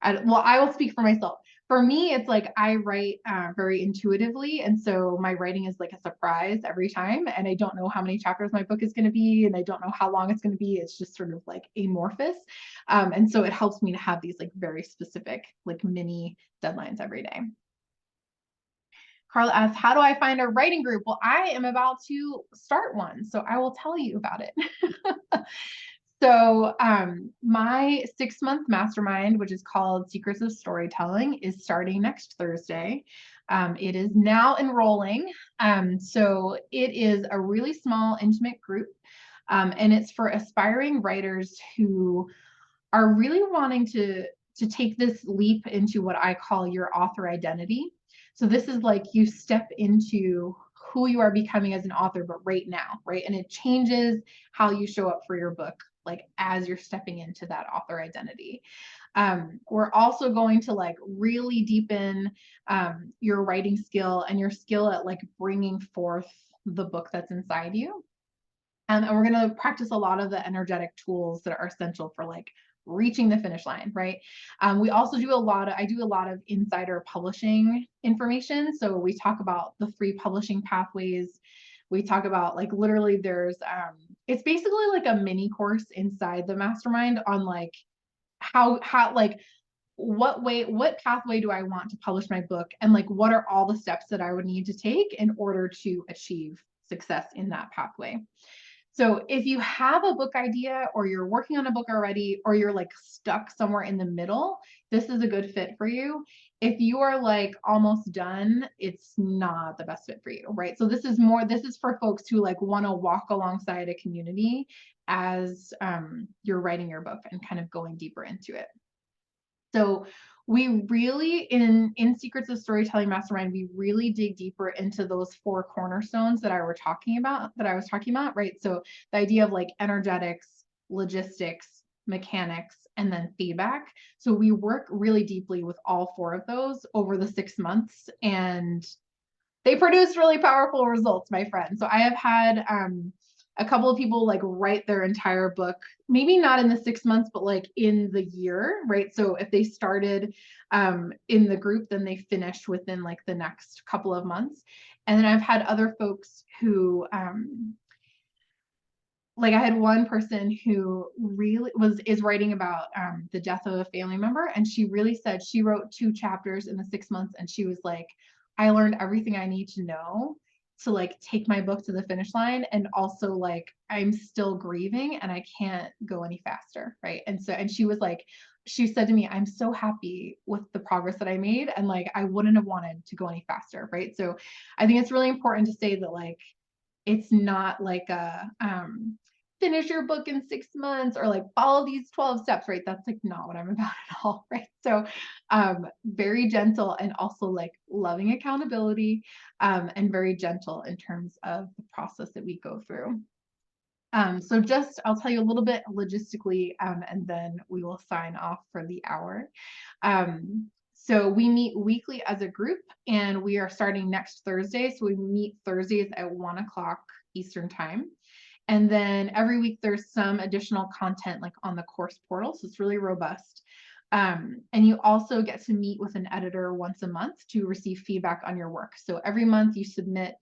I will speak for myself. For me, it's like I write very intuitively, and so my writing is like a surprise every time, and I don't know how many chapters my book is going to be, and I don't know how long it's going to be. It's just sort of like amorphous, and so it helps me to have these like very specific like mini deadlines every day. Carla asks, how do I find a writing group? Well, I am about to start one, so I will tell you about it. So my 6-month mastermind, which is called Secrets of Storytelling, is starting next Thursday. It is now enrolling. So it is a really small, intimate group, and it's for aspiring writers who are really wanting to take this leap into what I call your author identity. So this is like you step into who you are becoming as an author, but right now, right? And it changes how you show up for your book, like as you're stepping into that author identity. We're also going to like really deepen your writing skill and your skill at like bringing forth the book that's inside you. And we're going to practice a lot of the energetic tools that are essential for like reaching the finish line, right? We also do I do a lot of insider publishing information. So we talk about the 3 publishing pathways. We talk about like literally there's, it's basically like a mini course inside the mastermind on like how like what pathway do I want to publish my book? And like, what are all the steps that I would need to take in order to achieve success in that pathway? So if you have a book idea or you're working on a book already, or you're like stuck somewhere in the middle, this is a good fit for you. If you are like almost done, it's not the best fit for you, right? So this is for folks who like want to walk alongside a community as you're writing your book and kind of going deeper into it. So we really, in Secrets of Storytelling Mastermind, we really dig deeper into those 4 cornerstones that I was talking about, right? So the idea of like energetics, logistics, mechanics, and then feedback. So we work really deeply with all 4 of those over the 6 months, and they produce really powerful results, my friend. So I have had a couple of people like write their entire book, maybe not in the 6 months, but like in the year, right? So if they started in the group, then they finished within like the next couple of months. And then I've had other folks who, like I had one person who really is writing about the death of a family member, and she really said she wrote 2 chapters in the 6 months, and she was like, I learned everything I need to know to like take my book to the finish line, and also like I'm still grieving and I can't go any faster, right? And so, and she was like, she said to me, I'm so happy with the progress that I made, and like I wouldn't have wanted to go any faster, right? So I think it's really important to say that like it's not like a finish your book in 6 months or like follow these 12 steps, right? That's like not what I'm about at all, right? So very gentle, and also like loving accountability, and very gentle in terms of the process that we go through. So just, I'll tell you a little bit logistically, and then we will sign off for the hour. So we meet weekly as a group, and we are starting next Thursday. So we meet Thursdays at 1:00 Eastern time. And then every week there's some additional content like on the course portal. So it's really robust. And you also get to meet with an editor once a month to receive feedback on your work. So every month you submit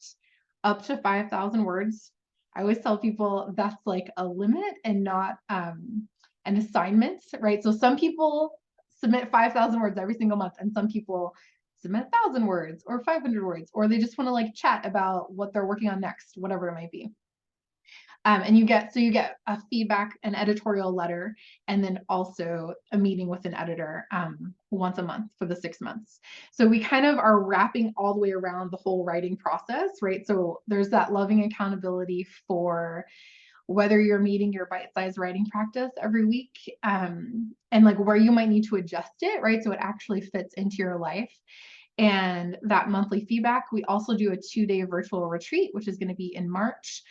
up to 5,000 words. I always tell people that's like a limit and not an assignment, right? So some people submit 5,000 words every single month, and some people submit 1,000 words or 500 words, or they just want to like chat about what they're working on next, whatever it might be. And you get a feedback, an editorial letter, and then also a meeting with an editor once a month for the 6 months. So we kind of are wrapping all the way around the whole writing process, right? So there's that loving accountability for whether you're meeting your bite-sized writing practice every week, and like where you might need to adjust it, right? So it actually fits into your life. And that monthly feedback, we also do a 2-day virtual retreat, which is going to be in March.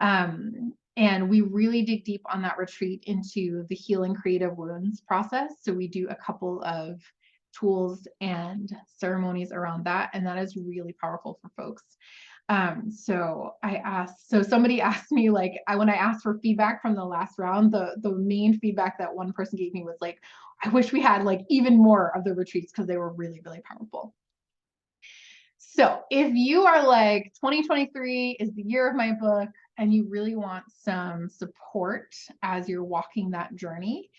And we really dig deep on that retreat into the healing creative wounds process. So we do a couple of tools and ceremonies around that, and that is really powerful for folks. So somebody asked me, like, when I asked for feedback from the last round, the main feedback that one person gave me was like, I wish we had like even more of the retreats because they were really, really powerful. So if you are like 2023 is the year of my book and you really want some support as you're walking that journey,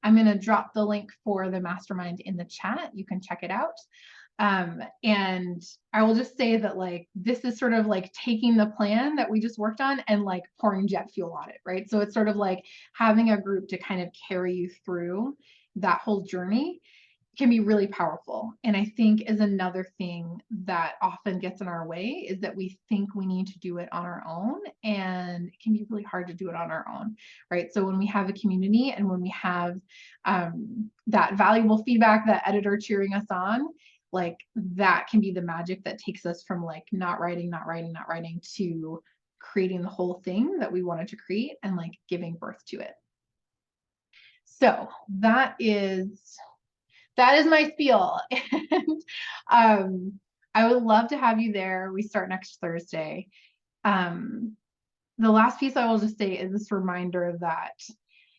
I'm going to drop the link for the mastermind in the chat. You can check it out. And I will just say that like this is sort of like taking the plan that we just worked on and like pouring jet fuel on it, right? So it's sort of like having a group to kind of carry you through that whole journey can be really powerful. And I think is another thing that often gets in our way is that we think we need to do it on our own, and it can be really hard to do it on our own, right? So when we have a community and when we have that valuable feedback, that editor cheering us on, like that can be the magic that takes us from like not writing to creating the whole thing that we wanted to create and like giving birth to it. So that is my spiel. And I would love to have you there. We start next Thursday. The last piece I will just say is this reminder that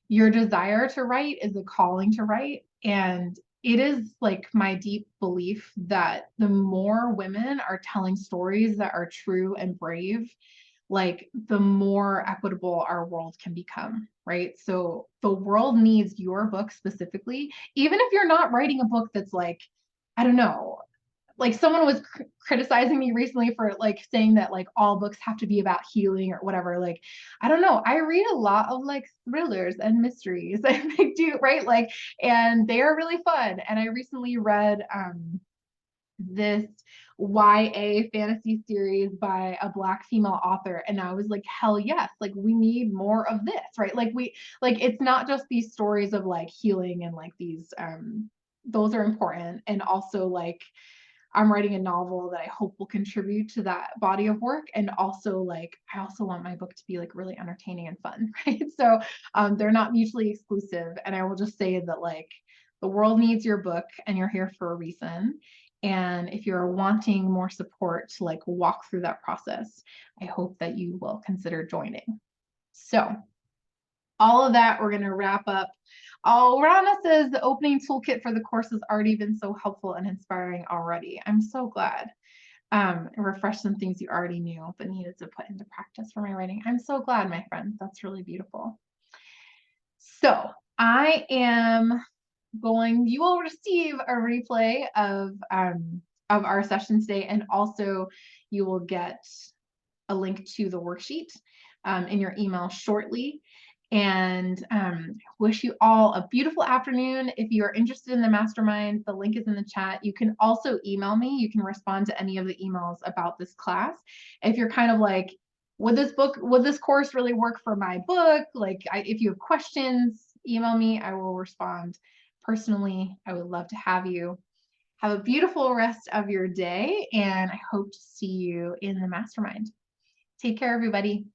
your desire to write is a calling to write. And it is like my deep belief that the more women are telling stories that are true and brave, like the more equitable our world can become, right? So the world needs your book specifically, even if you're not writing a book that's like, I don't know, like someone was criticizing me recently for like saying that like all books have to be about healing or whatever. Like, I don't know. I read a lot of like thrillers and mysteries. I do, right? Like, and they are really fun. And I recently read this YA fantasy series by a Black female author, and I was like, hell yes, like we need more of this, right? Like it's not just these stories of like healing and like these those are important, and also like I'm writing a novel that I hope will contribute to that body of work, and also like I also want my book to be like really entertaining and fun, right? So they're not mutually exclusive, and I will just say that like the world needs your book and you're here for a reason. And if you're wanting more support to like walk through that process, I hope that you will consider joining. So all of that, we're going to wrap up. Rana says the opening toolkit for the course has already been so helpful and inspiring already. I'm so glad. It refreshed some things you already knew but needed to put into practice for my writing. I'm so glad, my friend. That's really beautiful. So I am you will receive a replay of our session today, and also you will get a link to the worksheet in your email shortly. And wish you all a beautiful afternoon. If you are interested in the mastermind, the link is in the chat. You can also email me. You can respond to any of the emails about this class. If you're kind of like, would this course really work for my book? Like, if you have questions, email me. I will respond personally. I would love to have you. Have a beautiful rest of your day, and I hope to see you in the mastermind. Take care, everybody.